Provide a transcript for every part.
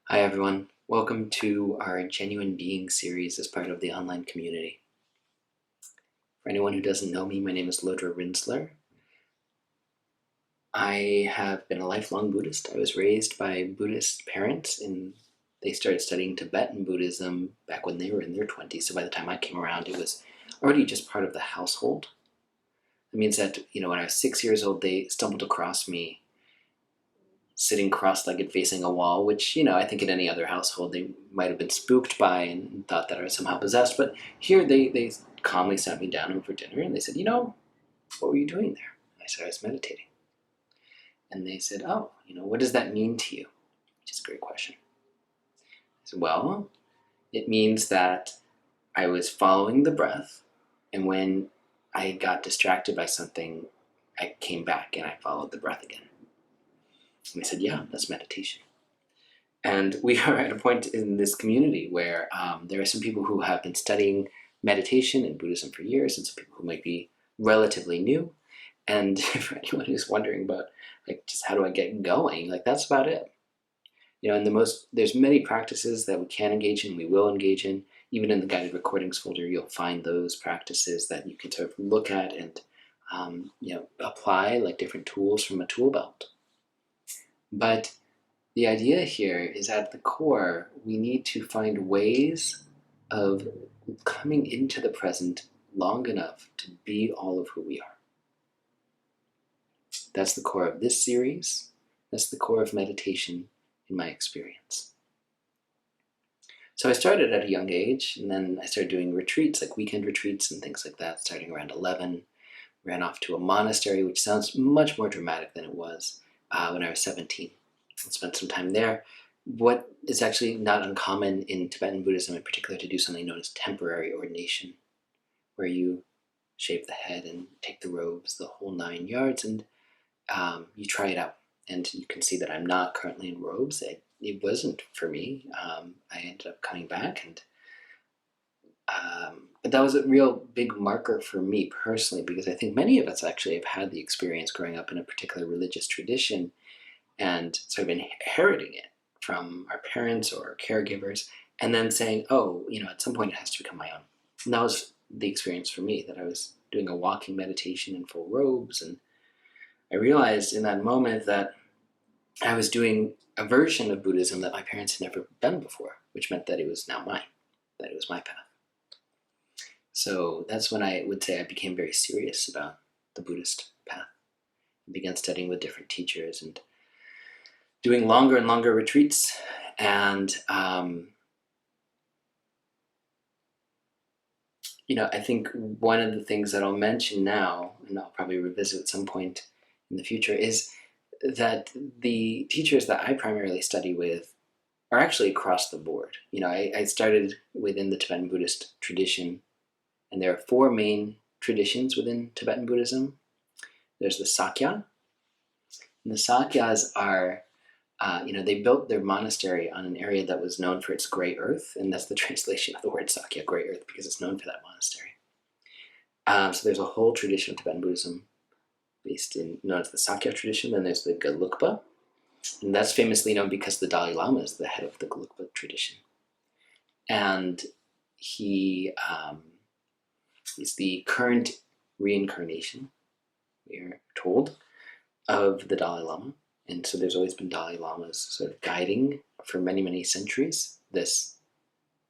Hi everyone, welcome to our Genuine Being series as part of the online community. For anyone who doesn't know me, my name is Lodra Rinsler. I have been a lifelong Buddhist. I was raised by Buddhist parents and they started studying Tibetan Buddhism back when they were in their 20s. So by the time I came around, it was already just part of the household. It means that, when I was 6 years old, they stumbled across me sitting cross-legged facing a wall, which, I think in any other household they might have been spooked by and thought that I was somehow possessed. But here they calmly sat me down over dinner and they said, what were you doing there? And I said, I was meditating. And they said, oh, what does that mean to you? Which is a great question. I said, well, it means that I was following the breath, and when I got distracted by something, I came back and I followed the breath again. And they said, yeah, that's meditation. And we are at a point in this community where there are some people who have been studying meditation and Buddhism for years, and some people who might be relatively new. And for anyone who's wondering about just how do I get going, that's about it. And there's many practices that we can engage in, we will engage in. Even in the guided recordings folder, you'll find those practices that you can sort of look at and apply like different tools from a tool belt. But the idea here is at the core, we need to find ways of coming into the present long enough to be all of who we are. That's the core of this series. That's the core of meditation in my experience. So I started at a young age, and then I started doing retreats, like weekend retreats and things like that, starting around 11. Ran off to a monastery, which sounds much more dramatic than it was when I was 17. And spent some time there. What is actually not uncommon in Tibetan Buddhism in particular to do something known as temporary ordination, where you shave the head and take the robes, the whole 9 yards, and you try it out. And you can see that I'm not currently in robes. It wasn't for me. I ended up coming back, and but that was a real big marker for me personally, because I think many of us actually have had the experience growing up in a particular religious tradition and sort of inheriting it from our parents or our caregivers, and then saying, oh, at some point it has to become my own. And that was the experience for me, that I was doing a walking meditation in full robes, and I realized in that moment that I was doing a version of Buddhism that my parents had never done before, which meant that it was now mine, that it was my path. So that's when I would say I became very serious about the Buddhist path. I began studying with different teachers and doing longer and longer retreats. And, I think one of the things that I'll mention now, and I'll probably revisit at some point in the future, is that the teachers that I primarily study with are actually across the board. I started within the Tibetan Buddhist tradition, and there are 4 main traditions within Tibetan Buddhism. There's the Sakya, and the Sakyas are they built their monastery on an area that was known for its gray earth, and that's the translation of the word Sakya, gray earth, because it's known for that monastery. So there's a whole tradition of Tibetan Buddhism known as the Sakya tradition. Then there's the Gelugpa, and that's famously known because the Dalai Lama is the head of the Gelugpa tradition. And he is the current reincarnation, we are told, of the Dalai Lama. And so there's always been Dalai Lamas sort of guiding for many, many centuries this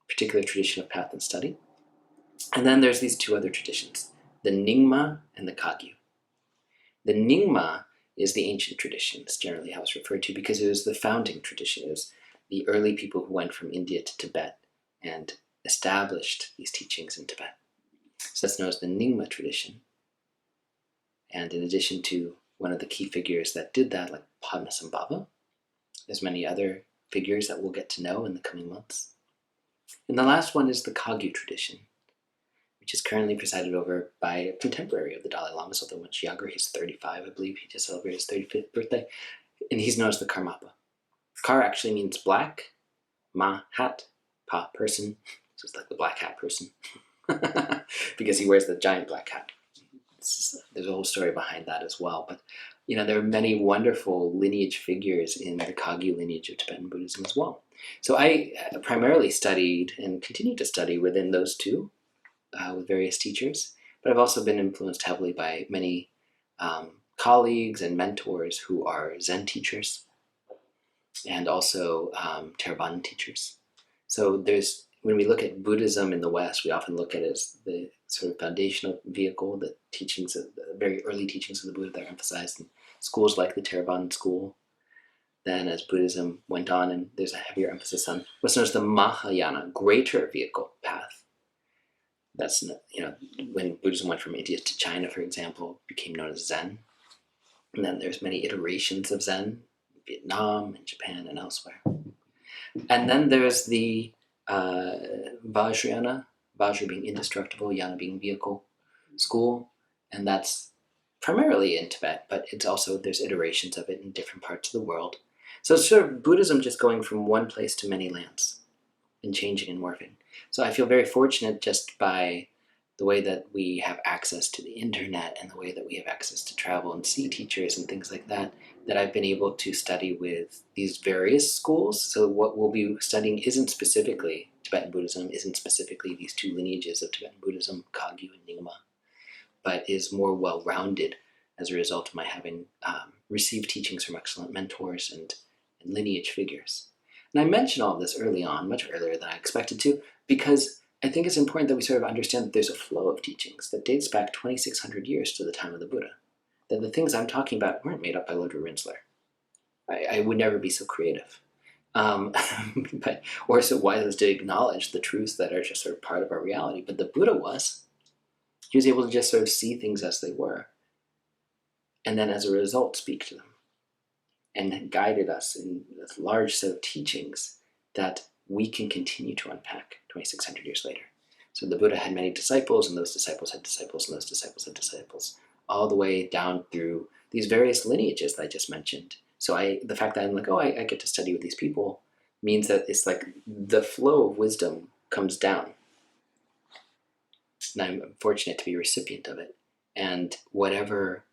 particular tradition of path and study. And then there's these 2 other traditions, the Nyingma and the Kagyu. The Nyingma is the ancient tradition. It's generally how it's referred to because it was the founding tradition. It was the early people who went from India to Tibet and established these teachings in Tibet. So that's known as the Nyingma tradition. And in addition to one of the key figures that did that, like Padmasambhava, there's many other figures that we'll get to know in the coming months. And the last one is the Kagyu tradition, which is currently presided over by a contemporary of the Dalai Lama, although much younger. He's 35, I believe. He just celebrated his 35th birthday. And he's known as the Karmapa. Kar actually means black, ma, hat, pa, person. So it's like the black hat person. Because he wears the giant black hat. There's a whole story behind that as well. But there are many wonderful lineage figures in the Kagyu lineage of Tibetan Buddhism as well. So I primarily studied and continue to study within those two with various teachers, but I've also been influenced heavily by many colleagues and mentors who are Zen teachers and also Theravada teachers. So there's when we look at Buddhism in the West, we often look at it as the sort of foundational vehicle, the teachings, of the very early teachings of the Buddha that are emphasized in schools like the Theravada school. Then, as Buddhism went on, and there's a heavier emphasis on what's known as the Mahayana, greater vehicle path. That's when Buddhism went from India to China, for example, became known as Zen. And then there's many iterations of Zen in Vietnam and Japan and elsewhere. And then there's the Vajrayana, Vajra being indestructible, Yana being vehicle school, and that's primarily in Tibet, but it's also there's iterations of it in different parts of the world. So it's sort of Buddhism just going from one place to many lands and changing and morphing. So I feel very fortunate just by the way that we have access to the internet and the way that we have access to travel and see teachers and things like that, that I've been able to study with these various schools. So what we'll be studying isn't specifically Tibetan Buddhism, isn't specifically these two lineages of Tibetan Buddhism, Kagyu and Nyingma, but is more well-rounded as a result of my having received teachings from excellent mentors and lineage figures. And I mention all of this early on, much earlier than I expected to, because I think it's important that we sort of understand that there's a flow of teachings that dates back 2,600 years to the time of the Buddha. That the things I'm talking about weren't made up by Lodrö Rinzler. I would never be so creative. Or so wise as to acknowledge the truths that are just sort of part of our reality. But the Buddha was. He was able to just sort of see things as they were. And then as a result, speak to them. And guided us in this large set of teachings that we can continue to unpack 2,600 years later. So the Buddha had many disciples, and those disciples had disciples, and those disciples had disciples, all the way down through these various lineages that I just mentioned. So the fact that I'm like, I get to study with these people means that it's like the flow of wisdom comes down. And I'm fortunate to be a recipient of it. And whatever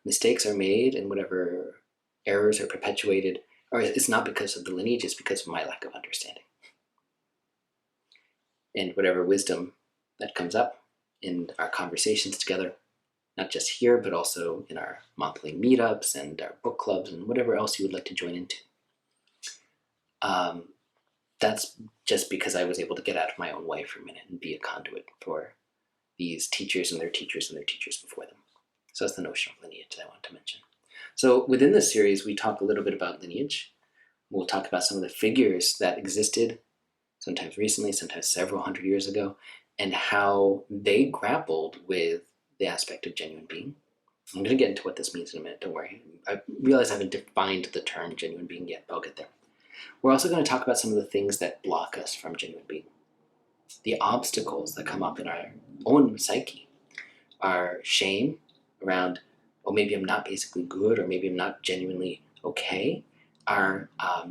mistakes are made and whatever errors are perpetuated, or it's not because of the lineage, it's because of my lack of understanding. And whatever wisdom that comes up in our conversations together, not just here, but also in our monthly meetups and our book clubs and whatever else you would like to join into. That's just because I was able to get out of my own way for a minute and be a conduit for these teachers and their teachers and their teachers before them. So that's the notion of lineage that I want to mention. So within this series, we talk a little bit about lineage. We'll talk about some of the figures that existed, sometimes recently, sometimes several hundred years ago, and how they grappled with the aspect of genuine being. I'm going to get into what this means in a minute, don't worry. I realize I haven't defined the term genuine being yet, but I'll get there. We're also going to talk about some of the things that block us from genuine being. The obstacles that come up in our own psyche. Our shame around, maybe I'm not basically good, or maybe I'm not genuinely okay. Our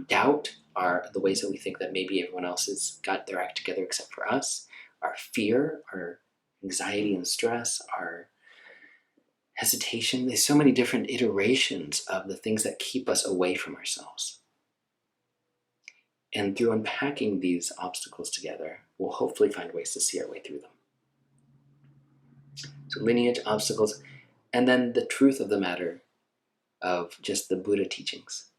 doubt, the ways that we think that maybe everyone else has got their act together except for us. Our fear, our anxiety and stress, our hesitation. There's so many different iterations of the things that keep us away from ourselves. And through unpacking these obstacles together, we'll hopefully find ways to see our way through them. So lineage, obstacles, and then the truth of the matter of just the Buddha teachings.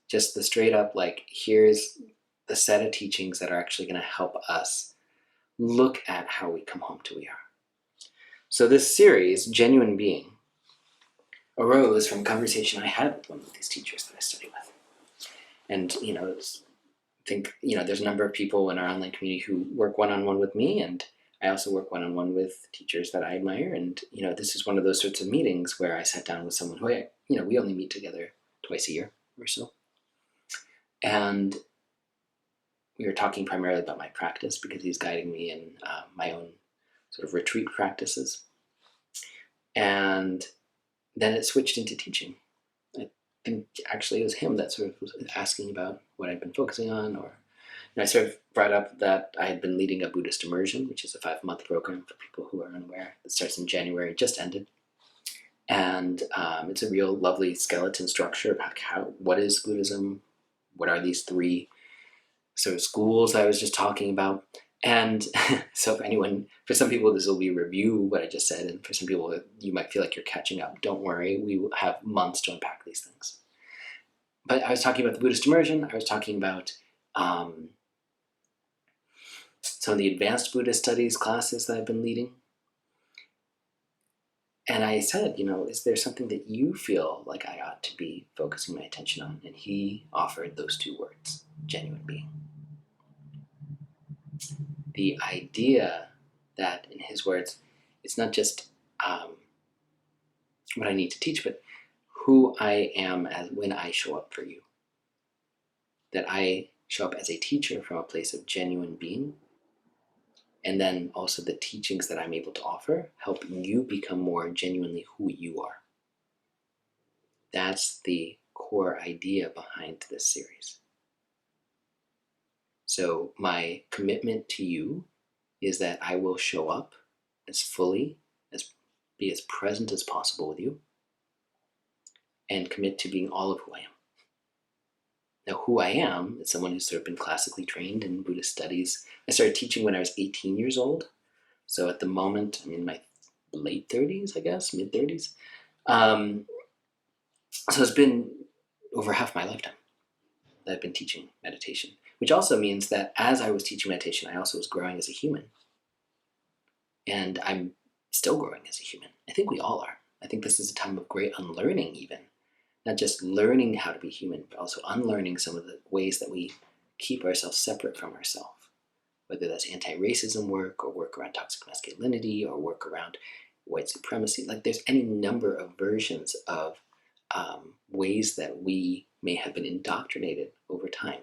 Just the straight up, here's the set of teachings that are actually going to help us look at how we come home to we are. So this series, Genuine Being, arose from a conversation I had with one of these teachers that I study with. And, there's a number of people in our online community who work one-on-one with me, and I also work one-on-one with teachers that I admire. And, this is one of those sorts of meetings where I sat down with someone who we only meet together twice a year or so. And we were talking primarily about my practice because he's guiding me in my own sort of retreat practices. And then it switched into teaching. I think actually it was him that sort of was asking about what I'd been focusing on, or I sort of brought up that I had been leading a Buddhist immersion, which is a 5-month program for people who are unaware. That starts in January, just ended. And it's a real lovely skeleton structure about what is Buddhism, what are these three sort of schools I was just talking about. And so for some people, this will be review what I just said, and for some people, you might feel like you're catching up. Don't worry, we will have months to unpack these things. But I was talking about the Buddhist immersion. I was talking about some of the advanced Buddhist studies classes that I've been leading. And I said, is there something that you feel like I ought to be focusing my attention on? And he offered those two words, genuine being. The idea that, in his words, it's not just what I need to teach, but who I am as when I show up for you. That I show up as a teacher from a place of genuine being, and then also the teachings that I'm able to offer help you become more genuinely who you are. That's the core idea behind this series. So my commitment to you is that I will show up as fully, be as present as possible with you, and commit to being all of who I am. Now, who I am is someone who's sort of been classically trained in Buddhist studies. I started teaching when I was 18 years old. So at the moment, I'm in my late 30s, I guess, mid 30s. So it's been over half my lifetime that I've been teaching meditation, which also means that as I was teaching meditation, I also was growing as a human. And I'm still growing as a human. I think we all are. I think this is a time of great unlearning even. Not just learning how to be human, but also unlearning some of the ways that we keep ourselves separate from ourselves. Whether that's anti-racism work, or work around toxic masculinity, or work around white supremacy. Like there's any number of versions of ways that we may have been indoctrinated over time.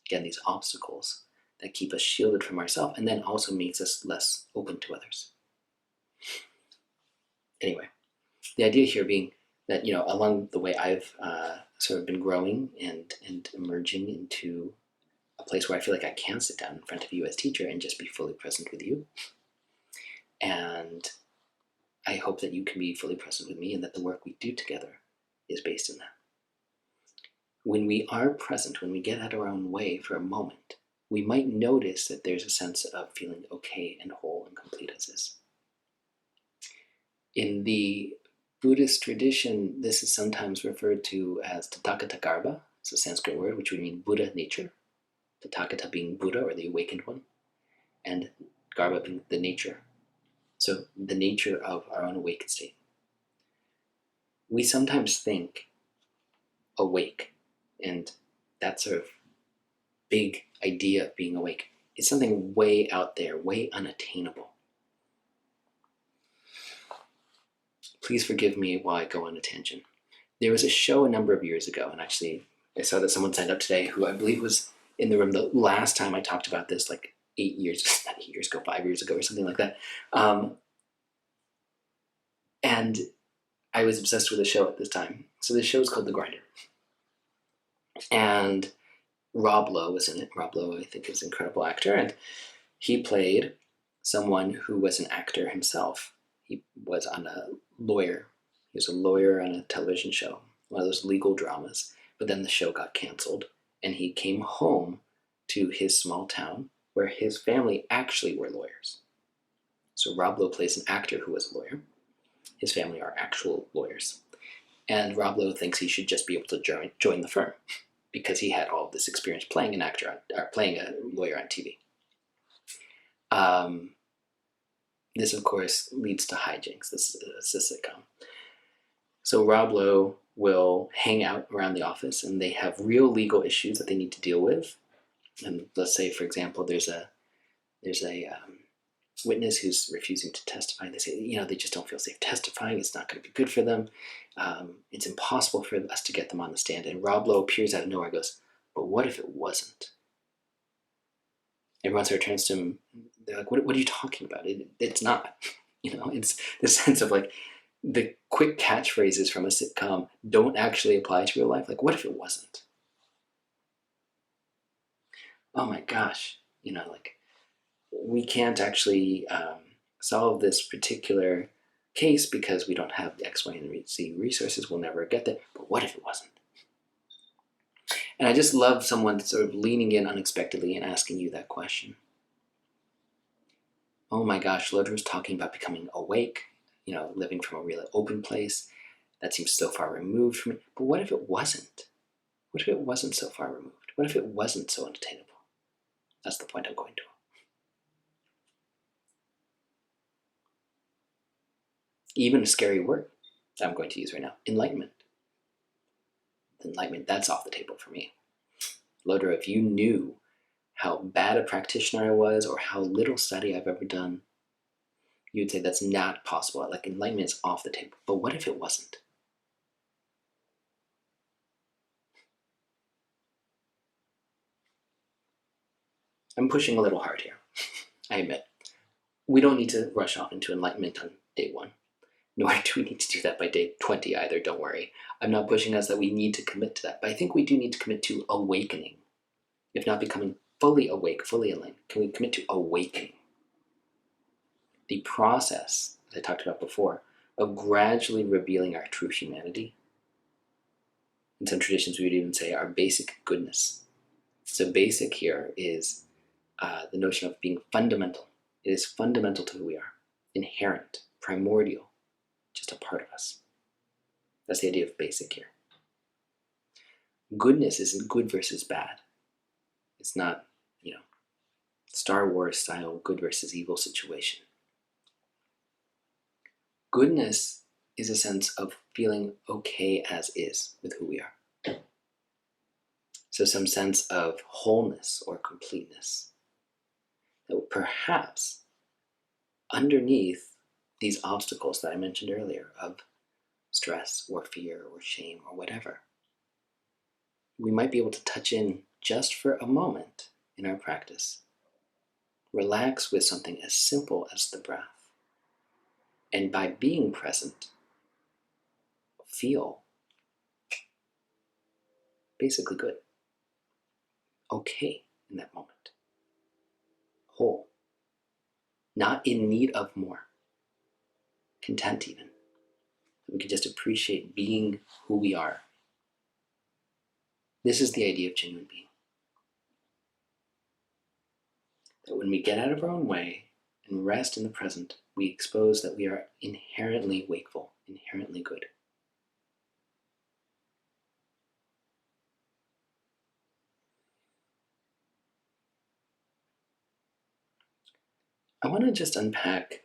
Again, these obstacles that keep us shielded from ourselves and then also makes us less open to others. Anyway, the idea here being that, along the way I've sort of been growing and emerging into a place where I feel like I can sit down in front of you as teacher and just be fully present with you. And I hope that you can be fully present with me and that the work we do together is based in that. When we are present, when we get out of our own way for a moment, we might notice that there's a sense of feeling okay and whole and complete as is. In the Buddhist tradition, this is sometimes referred to as Tathagata Garbha. It's a Sanskrit word which would mean Buddha nature. Tathagata being Buddha, or the awakened one, and Garbha being the nature. So the nature of our own awakened state. We sometimes think awake, and that sort of big idea of being awake is something way out there, way unattainable. Please forgive me while I go on a tangent. There was a show a number of years ago, and actually I saw that someone signed up today who I believe was in the room the last time I talked about this, like 5 years ago or something like that. And I was obsessed with the show at this time. So the show is called The Grinder. And Rob Lowe was in it. Rob Lowe, I think, is an incredible actor. And he played someone who was an actor himself. He was a lawyer. He was a lawyer on a television show, one of those legal dramas. But then the show got canceled, and he came home to his small town where his family actually were lawyers. So Rob Lowe plays an actor who was a lawyer. His family are actual lawyers. And Rob Lowe thinks he should just be able to join the firm because he had all of this experience playing an actor, or playing a lawyer on TV. This, of course, leads to hijinks. This is a sitcom. So Rob Lowe will hang out around the office, and they have real legal issues that they need to deal with. And let's say, for example, there's a witness who's refusing to testify. They say, they just don't feel safe testifying. It's not going to be good for them. It's impossible for us to get them on the stand. And Rob Lowe appears out of nowhere and goes, but what if it wasn't? Everyone sort of turns to him. They're like, what are you talking about? It's not. It's the sense of like the quick catchphrases from a sitcom don't actually apply to real life. Like, what if it wasn't? Oh my gosh. We can't actually solve this particular case because we don't have the X, Y, and Z resources. We'll never get there. But what if it wasn't? And I just love someone sort of leaning in unexpectedly and asking you that question. Oh my gosh, Lodru's talking about becoming awake, living from a really open place. That seems so far removed from it. But what if it wasn't? What if it wasn't so far removed? What if it wasn't so unattainable? That's the point I'm going to. Even a scary word that I'm going to use right now, enlightenment. Enlightenment, that's off the table for me. Lodru, if you knew how bad a practitioner I was or how little study I've ever done, you'd say that's not possible. Like, enlightenment is off the table. But what if it wasn't? I'm pushing a little hard here, I admit. We don't need to rush off into enlightenment on day one, nor do we need to do that by day 20 either, don't worry. I'm not pushing us that we need to commit to that, but I think we do need to commit to awakening. If not becoming fully awake, fully enlightened, can we commit to awakening? The process, as I talked about before, of gradually revealing our true humanity. In some traditions, we would even say our basic goodness. So basic here is the notion of being fundamental. It is fundamental to who we are, inherent, primordial, just a part of us. That's the idea of basic here. Goodness isn't good versus bad. It's not, Star Wars style good versus evil situation. Goodness is a sense of feeling okay as is with who we are. So some sense of wholeness or completeness. That perhaps underneath these obstacles that I mentioned earlier of stress or fear or shame or whatever, we might be able to touch in just for a moment in our practice. Relax with something as simple as the breath. And by being present, feel basically good, okay in that moment, whole, not in need of more, content even. We can just appreciate being who we are. This is the idea of genuine being. That when we get out of our own way and rest in the present, we expose that we are inherently wakeful, inherently good. I want to just unpack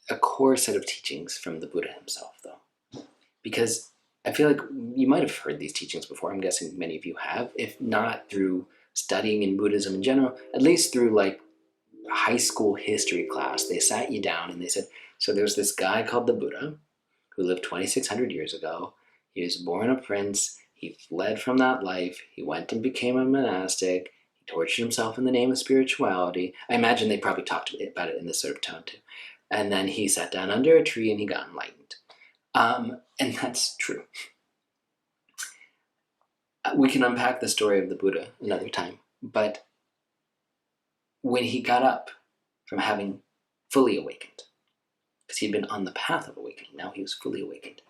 a core set of teachings from the Buddha himself, though, because I feel like you might have heard these teachings before. I'm guessing many of you have, if not through studying in Buddhism in general, at least through like high school history class. They sat you down and they said, so there's this guy called the Buddha who lived 2,600 years ago. He was born a prince. He fled from that life. He went and became a monastic. He tortured himself in the name of spirituality. I imagine they probably talked about it in this sort of tone too. And then he sat down under a tree and he got enlightened. And that's true. We can unpack the story of the Buddha another time, but when he got up from having fully awakened, because he'd been on the path of awakening, now he was fully awakened,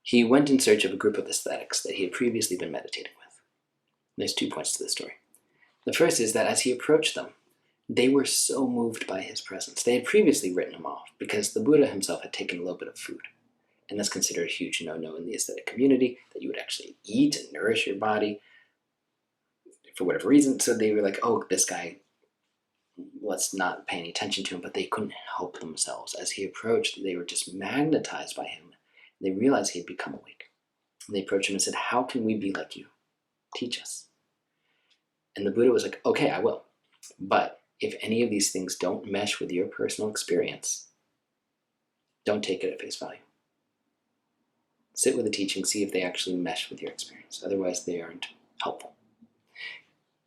he went in search of a group of ascetics that he had previously been meditating with. There's 2 points to the story. The first is that as he approached them, they were so moved by his presence. They had previously written him off because the Buddha himself had taken a little bit of food. And that's considered a huge no-no in the ascetic community, that you would actually eat and nourish your body for whatever reason. So they were like, oh, this guy, let's not pay any attention to him. But they couldn't help themselves. As he approached, they were just magnetized by him. They realized he had become awake. And they approached him and said, how can we be like you? Teach us. And the Buddha was like, okay, I will. But if any of these things don't mesh with your personal experience, don't take it at face value. Sit with the teaching, see if they actually mesh with your experience. Otherwise, they aren't helpful.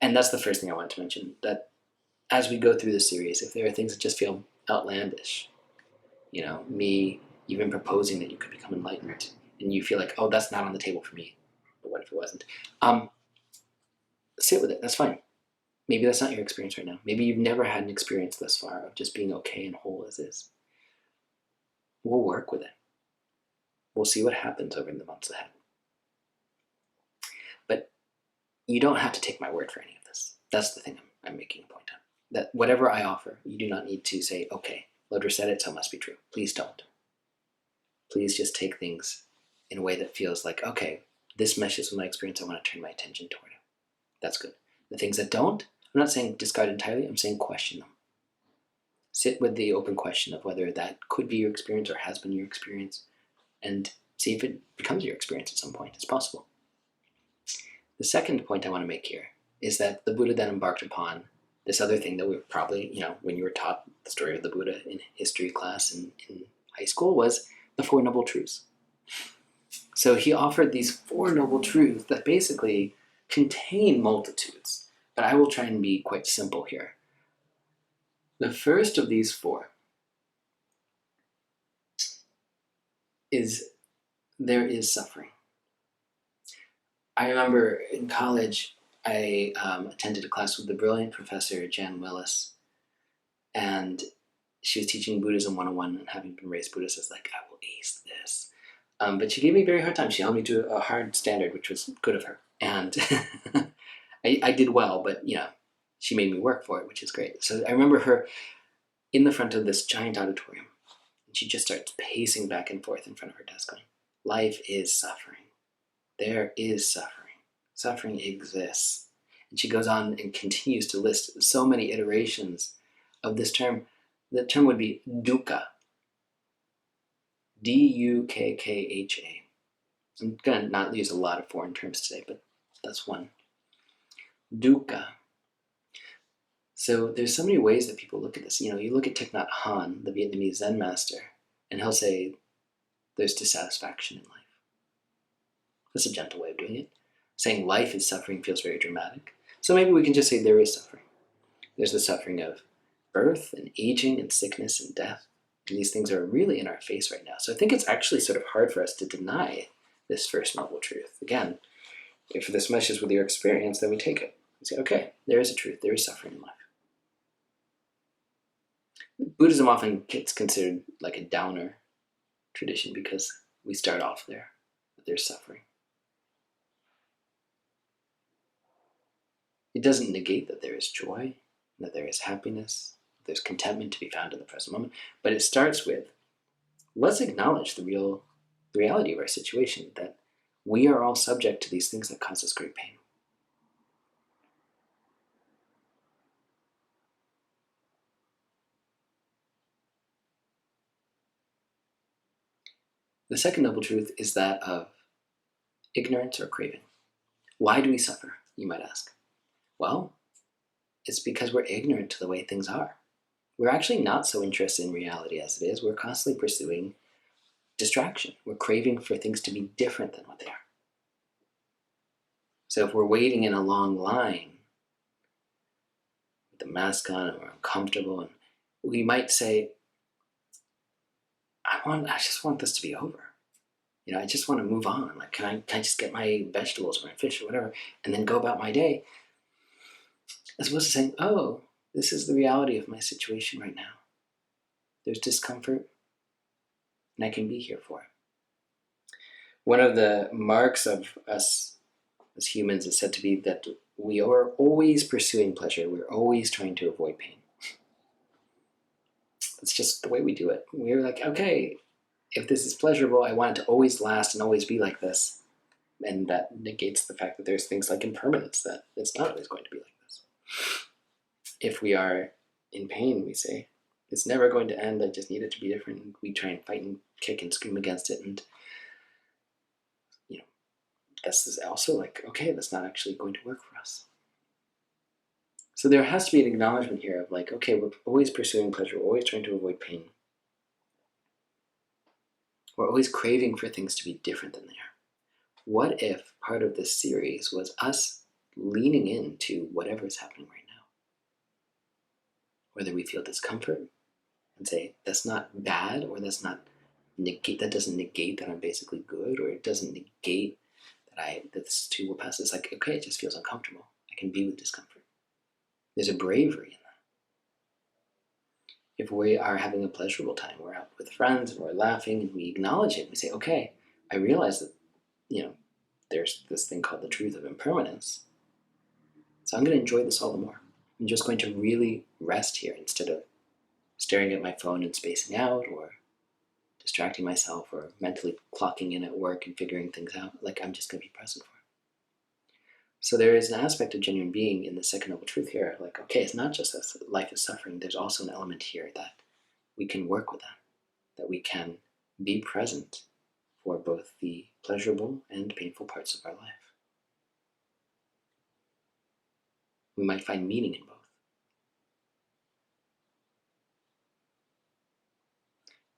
And that's the first thing I want to mention, that as we go through this series, if there are things that just feel outlandish, me even proposing that you could become enlightened, and you feel like, oh, that's not on the table for me, but what if it wasn't? Sit with it, that's fine. Maybe that's not your experience right now. Maybe you've never had an experience thus far of just being okay and whole as is. We'll work with it. We'll see what happens over the months ahead. you don't have to take my word for any of this. That's the thing I'm making a point on. That whatever I offer, you do not need to say, okay, Lodra said it, so it must be true. Please don't. Please just take things in a way that feels like, okay, this meshes with my experience. I want to turn my attention toward it. That's good. The things that don't, I'm not saying discard entirely. I'm saying question them. Sit with the open question of whether that could be your experience or has been your experience, and see if it becomes your experience at some point. It's possible. The second point I want to make here is that the Buddha then embarked upon this other thing that we probably, when you were taught the story of the Buddha in history class in high school, was the Four Noble Truths. So he offered these Four Noble Truths that basically contain multitudes, but I will try and be quite simple here. The first of these four is there is suffering. I remember in college, I attended a class with the brilliant professor, Jan Willis, and she was teaching Buddhism 101, and having been raised Buddhist, I was like, I will ace this. But she gave me a very hard time. She held me to a hard standard, which was good of her. And I did well, but, she made me work for it, which is great. So I remember her in the front of this giant auditorium, and she just starts pacing back and forth in front of her desk going, life is suffering. There is suffering. Suffering exists. And she goes on and continues to list so many iterations of this term. The term would be dukkha. D-U-K-K-H-A. I'm going to not use a lot of foreign terms today, but that's one. Dukkha. So there's so many ways that people look at this. You look at Thich Nhat Hanh, the Vietnamese Zen master, and he'll say there's dissatisfaction in life. That's a gentle way of doing it. Saying life is suffering feels very dramatic. So maybe we can just say there is suffering. There's the suffering of birth and aging and sickness and death. And these things are really in our face right now. So I think it's actually sort of hard for us to deny this first noble truth. Again, if this meshes with your experience, then we take it and say, okay, there is a truth. There is suffering in life. Buddhism often gets considered like a downer tradition because we start off there. There's suffering. It doesn't negate that there is joy, that there is happiness, there's contentment to be found in the present moment, but it starts with, let's acknowledge the reality of our situation, that we are all subject to these things that cause us great pain. The second noble truth is that of ignorance or craving. Why do we suffer, you might ask? Well, it's because we're ignorant to the way things are. We're actually not so interested in reality as it is. We're constantly pursuing distraction. We're craving for things to be different than what they are. So if we're waiting in a long line with the mask on and we're uncomfortable, and we might say, I just want this to be over. I just want to move on. Like, can I just get my vegetables or my fish or whatever, and then go about my day? As opposed to saying, oh, this is the reality of my situation right now. There's discomfort, and I can be here for it. One of the marks of us as humans is said to be that we are always pursuing pleasure. We're always trying to avoid pain. That's just the way we do it. We're like, okay, if this is pleasurable, I want it to always last and always be like this. And that negates the fact that there's things like impermanence, that it's not always going to be like this. If we are in pain, we say, it's never going to end, I just need it to be different. And we try and fight and kick and scream against it. And, that's also like, okay, that's not actually going to work for us. So there has to be an acknowledgement here of like, okay, we're always pursuing pleasure, we're always trying to avoid pain. We're always craving for things to be different than they are. What if part of this series was us leaning into whatever is happening right now? Whether we feel discomfort and say, that's not bad, or that doesn't negate that I'm basically good, or it doesn't negate that this too will pass. It's like, okay, it just feels uncomfortable. I can be with discomfort. There's a bravery in that. If we are having a pleasurable time, we're out with friends and we're laughing and we acknowledge it. We say, okay, I realize that, there's this thing called the truth of impermanence. So I'm going to enjoy this all the more. I'm just going to really rest here instead of staring at my phone and spacing out, or distracting myself, or mentally clocking in at work and figuring things out. Like, I'm just going to be present for it. So there is an aspect of genuine being in the second noble truth here. Like, okay, it's not just that life is suffering. There's also an element here that we can work with that we can be present for both the pleasurable and painful parts of our life. We might find meaning in both.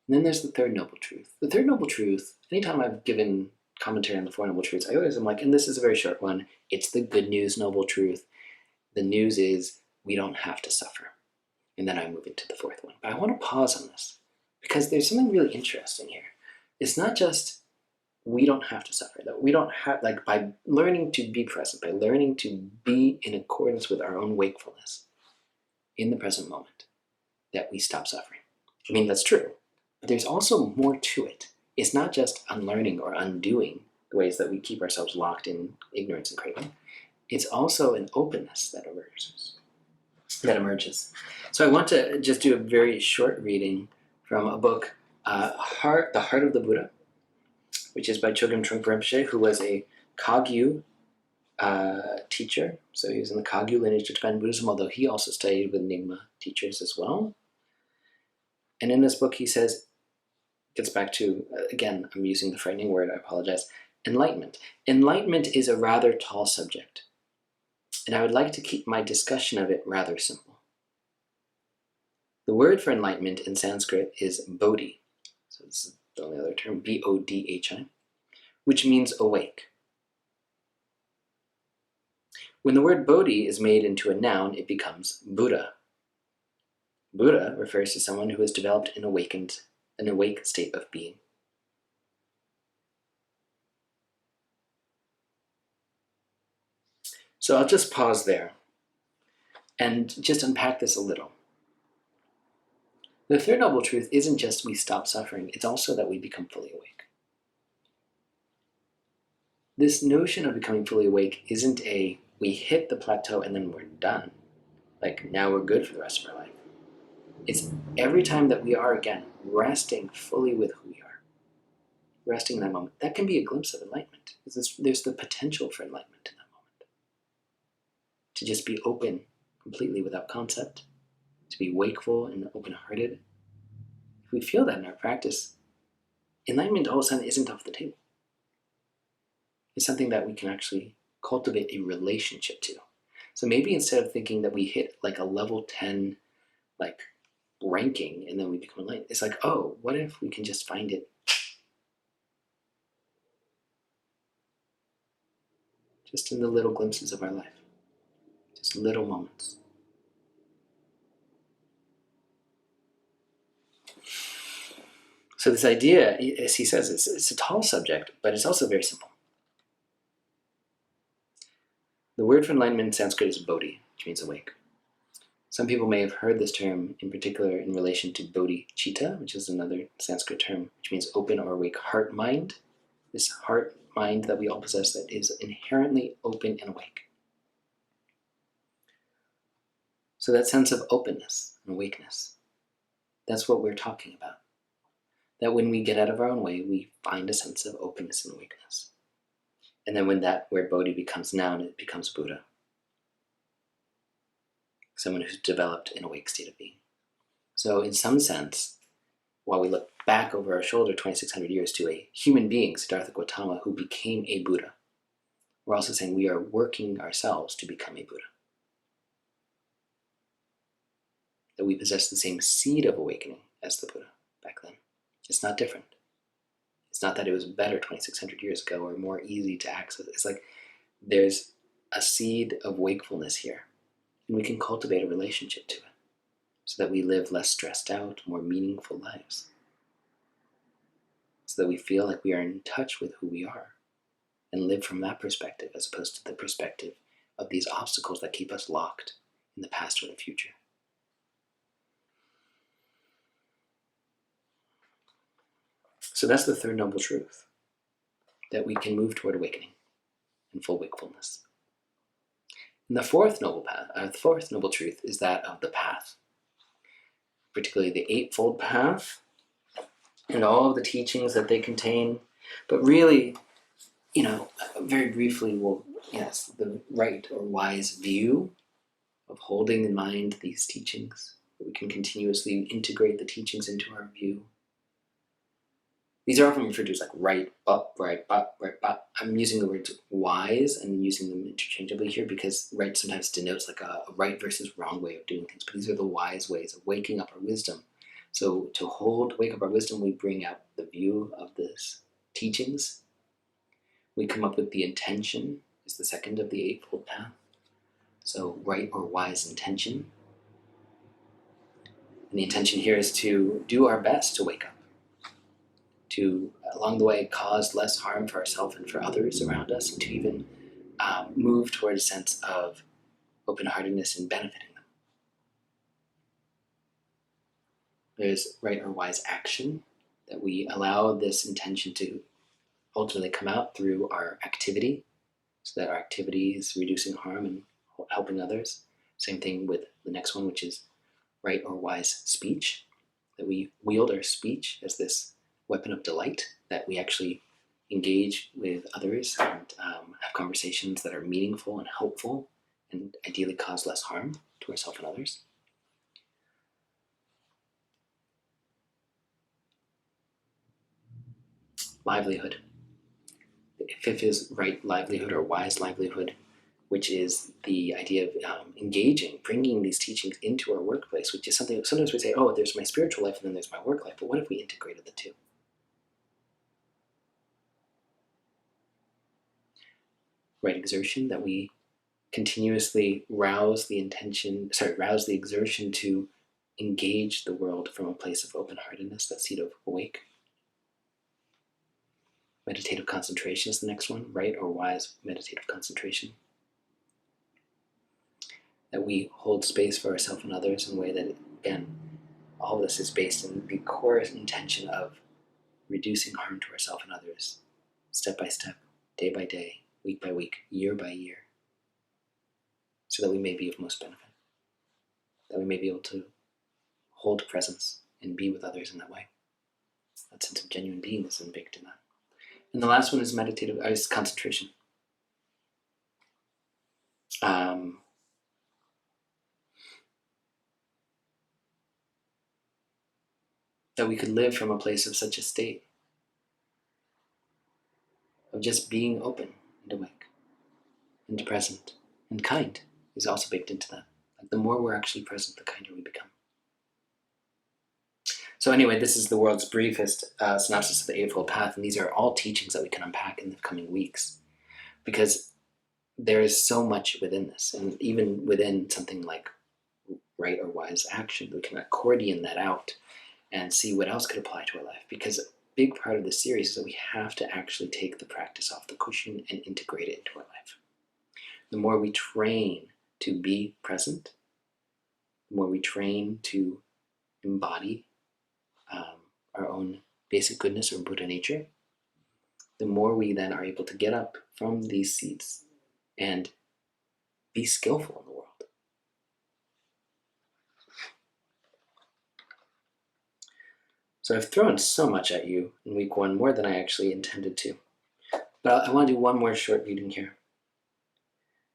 And then there's the third noble truth. The third noble truth, anytime I've given commentary on the Four Noble Truths, I always am like, and this is a very short one, it's the good news noble truth. The news is we don't have to suffer. And then I move into the fourth one. But I want to pause on this because there's something really interesting here. It's not just we don't have to suffer, that we don't have, like, by learning to be present, by learning to be in accordance with our own wakefulness in the present moment, that we stop suffering. I mean, that's true. But there's also more to it. It's not just unlearning or undoing the ways that we keep ourselves locked in ignorance and craving. It's also an openness that emerges. So I want to just do a very short reading from a book, The Heart of the Buddha, which is by Chogyam Trungpa Rinpoche, who was a Kagyu teacher. So he was in the Kagyu lineage of Tibetan Buddhism, although he also studied with Nyingma teachers as well. And in this book, he says, gets back to, again, I'm using the frightening word, I apologize, enlightenment. Enlightenment is a rather tall subject, and I would like to keep my discussion of it rather simple. The word for enlightenment in Sanskrit is bodhi, so this is the only other term, B-O-D-H-I, which means awake. When the word bodhi is made into a noun, it becomes Buddha. Buddha refers to someone who has developed an awake state of being. So I'll just pause there and just unpack this a little. The third noble truth isn't just we stop suffering, it's also that we become fully awake. This notion of becoming fully awake isn't we hit the plateau and then we're done. Like, now we're good for the rest of our life. It's every time that we are, again, resting fully with who we are, resting in that moment. That can be a glimpse of enlightenment. There's the potential for enlightenment in that moment. To just be open completely without concept, to be wakeful and open-hearted. If we feel that in our practice, enlightenment all of a sudden isn't off the table. It's something that we can actually cultivate a relationship to. So maybe instead of thinking that we hit like a level 10 like ranking and then we become enlightened, it's like, oh, what if we can just find it just in the little glimpses of our life, just little moments. So this idea, as he says, it's a tall subject, but it's also very simple. The word for enlightenment in Sanskrit is bodhi, which means awake. Some people may have heard this term in particular in relation to bodhicitta, which is another Sanskrit term, which means open or awake heart-mind. This heart-mind that we all possess that is inherently open and awake. So that sense of openness and awakeness, that's what we're talking about. That when we get out of our own way, we find a sense of openness and awakeness. And then where bodhi becomes noun, it becomes Buddha. Someone who's developed an awake state of being. So in some sense, while we look back over our shoulder 2,600 years to a human being, Siddhartha Gautama, who became a Buddha, we're also saying we are working ourselves to become a Buddha. That we possess the same seed of awakening as the Buddha back then. It's not different. It's not that it was better 2,600 years ago or more easy to access. It's like there's a seed of wakefulness here, and we can cultivate a relationship to it so that we live less stressed out, more meaningful lives. So that we feel like we are in touch with who we are and live from that perspective as opposed to the perspective of these obstacles that keep us locked in the past or the future. So that's the third noble truth, that we can move toward awakening and full wakefulness. And the fourth noble truth is that of the path, particularly the Eightfold Path and all of the teachings that they contain. But really, very briefly, the right or wise view of holding in mind these teachings, that we can continuously integrate the teachings into our view. These are often referred to as like right, up, right, up, right, up. I'm using the words wise and using them interchangeably here because right sometimes denotes like a right versus wrong way of doing things, but these are the wise ways of waking up our wisdom. So to wake up our wisdom, we bring out the view of this teachings. We come up with the intention, is the second of the Eightfold Path. So right or wise intention. And the intention here is to do our best to wake up, to, along the way, cause less harm for ourselves and for others around us, and to even move toward a sense of open-heartedness and benefiting them. There's right or wise action, that we allow this intention to ultimately come out through our activity, so that our activity is reducing harm and helping others. Same thing with the next one, which is right or wise speech, that we wield our speech as this weapon of delight, that we actually engage with others and have conversations that are meaningful and helpful and ideally cause less harm to ourselves and others. Livelihood. The fifth is right livelihood or wise livelihood, which is the idea of engaging, bringing these teachings into our workplace, which is something sometimes we say, oh, there's my spiritual life and then there's my work life, but what if we integrated the two? Right exertion, that we continuously rouse the exertion to engage the world from a place of open-heartedness, that seat of awake. Meditative concentration is the next one, right or wise meditative concentration. That we hold space for ourselves and others in a way that, again, all of this is based in the core intention of reducing harm to ourselves and others, step by step, day by day, week by week, year by year, so that we may be of most benefit, that we may be able to hold presence and be with others in that way. That sense of genuine being is baked in that. And the last one is is concentration. That we could live from a place of such a state, of just being open and awake and present and kind is also baked into that. Like the more we're actually present, the kinder we become. So anyway, this is the world's briefest synopsis of the Eightfold Path, and these are all teachings that we can unpack in the coming weeks, because there is so much within this, and even within something like right or wise action, we can accordion that out and see what else could apply to our life, because a big part of this series is that we have to actually take the practice off the cushion and integrate it into our life. The more we train to be present, the more we train to embody our own basic goodness or Buddha nature, the more we then are able to get up from these seats and be skillful in the world. So I've thrown so much at you in week one, more than I actually intended to. But I want to do one more short reading here.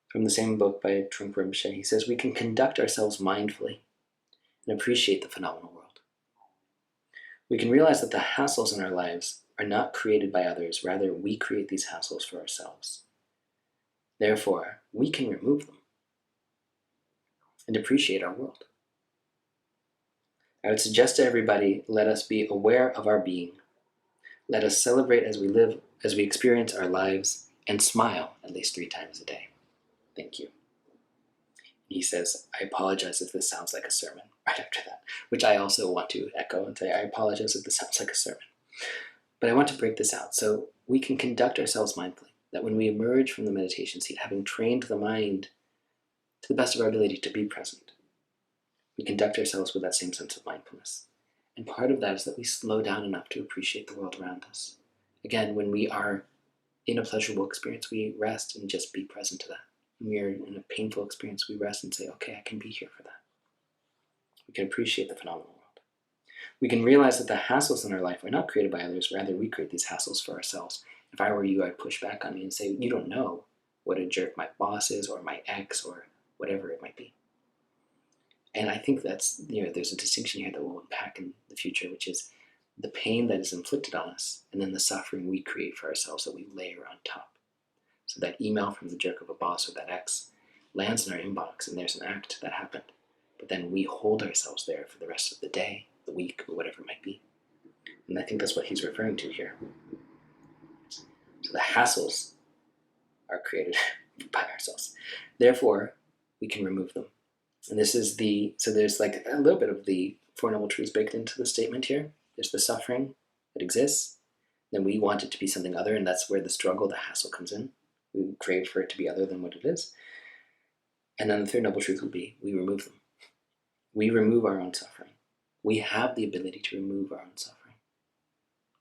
From the same book by Trungpa Rinpoche, he says, we can conduct ourselves mindfully and appreciate the phenomenal world. We can realize that the hassles in our lives are not created by others, rather we create these hassles for ourselves. Therefore, we can remove them and appreciate our world. I would suggest to everybody, let us be aware of our being. Let us celebrate as we live, as we experience our lives, and smile at least 3 times a day. Thank you. He says, I apologize if this sounds like a sermon, right after that, which I also want to echo and say, I apologize if this sounds like a sermon. But I want to break this out so we can conduct ourselves mindfully, that when we emerge from the meditation seat, having trained the mind to the best of our ability to be present, we conduct ourselves with that same sense of mindfulness. And part of that is that we slow down enough to appreciate the world around us. Again, when we are in a pleasurable experience, we rest and just be present to that. when we are in a painful experience, we rest and say, okay, I can be here for that. We can appreciate the phenomenal world. We can realize that the hassles in our life are not created by others, rather we create these hassles for ourselves. If I were you, I'd push back on me and say, you don't know what a jerk my boss is or my ex or whatever it might be. And I think that's, there's a distinction here that we'll unpack in the future, which is the pain that is inflicted on us and then the suffering we create for ourselves that we layer on top. So that email from the jerk of a boss or that ex lands in our inbox and there's an act that happened. But then we hold ourselves there for the rest of the day, the week, or whatever it might be. And I think that's what he's referring to here. So the hassles are created by ourselves. Therefore, we can remove them. And this is so there's like a little bit of the Four Noble Truths baked into the statement here. There's the suffering that exists. Then we want it to be something other, and that's where the struggle, the hassle comes in. We crave for it to be other than what it is. And then the third noble truth will be we remove them. We remove our own suffering. We have the ability to remove our own suffering.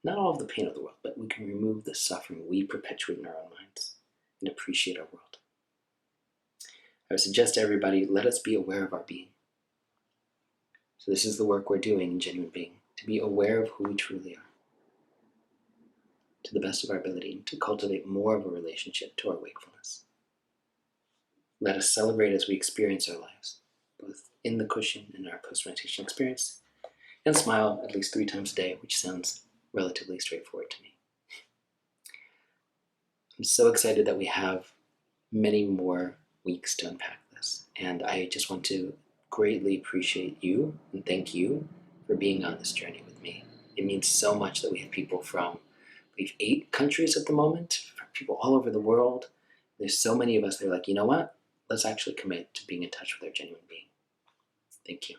Not all of the pain of the world, but we can remove the suffering we perpetuate in our own minds and appreciate our world. I would suggest to everybody, let us be aware of our being. So this is the work we're doing in Genuine Being, to be aware of who we truly are, to the best of our ability, and to cultivate more of a relationship to our wakefulness. Let us celebrate as we experience our lives, both in the cushion and our post-meditation experience, and smile at least 3 times a day, which sounds relatively straightforward to me. I'm so excited that we have many more weeks to unpack this, and I just want to greatly appreciate you and thank you for being on this journey with me. It means so much that we have people from, we have 8 countries at the moment, people all over the world. There's so many of us that are like, you know what? Let's actually commit to being in touch with our genuine being. Thank you.